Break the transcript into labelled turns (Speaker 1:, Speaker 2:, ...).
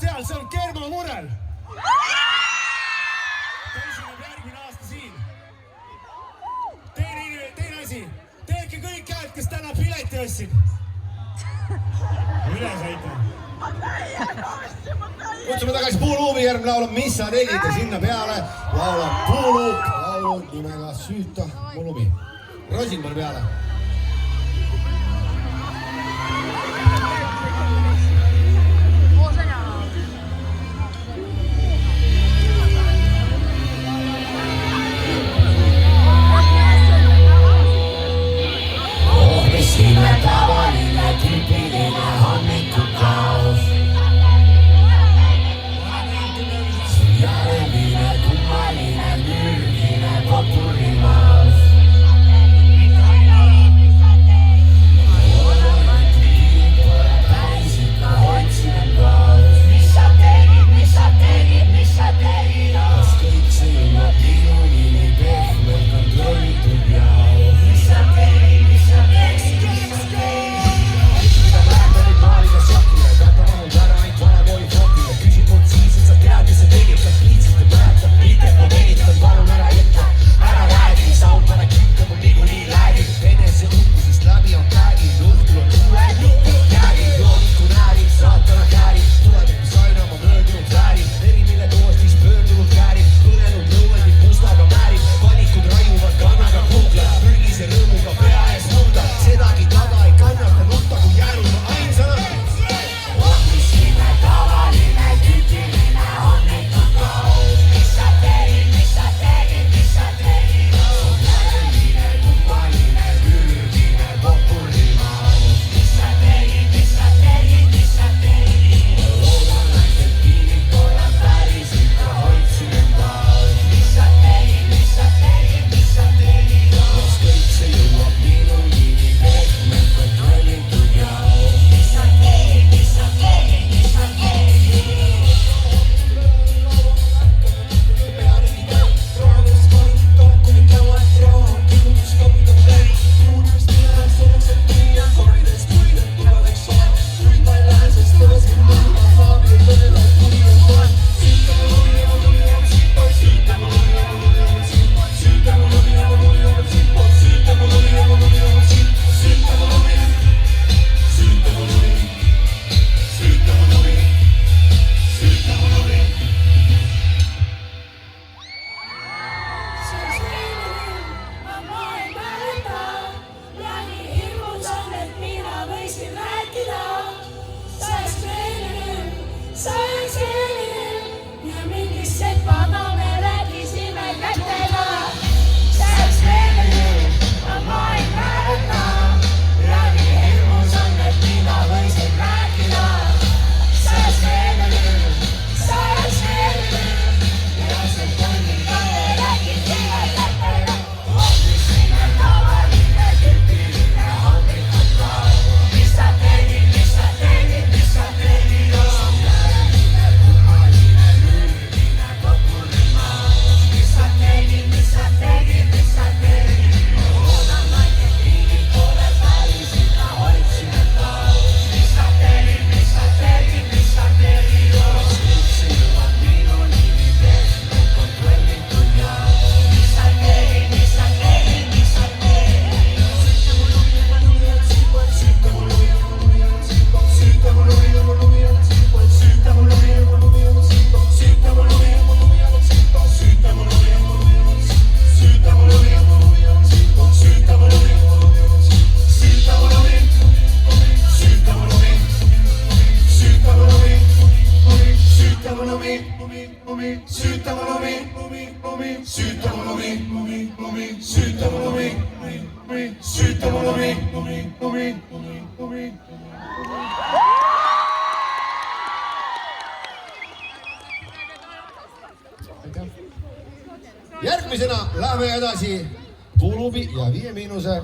Speaker 1: seal, see on Kerma Murel. Ta esineb järgmine aasta siin. Teine asi, tehke kõik käed, kes täna pileti ostsid. Üle saite.
Speaker 2: Kutsume tagasi Puuluubi, järgmine laulab Mis sa tegid ja sinna peale laulab Puuluup, laulu nimega Süüta mu lumi. Rosinbar peale. Järgmisena läheme edasi Puuluubi ja 5 Miinuse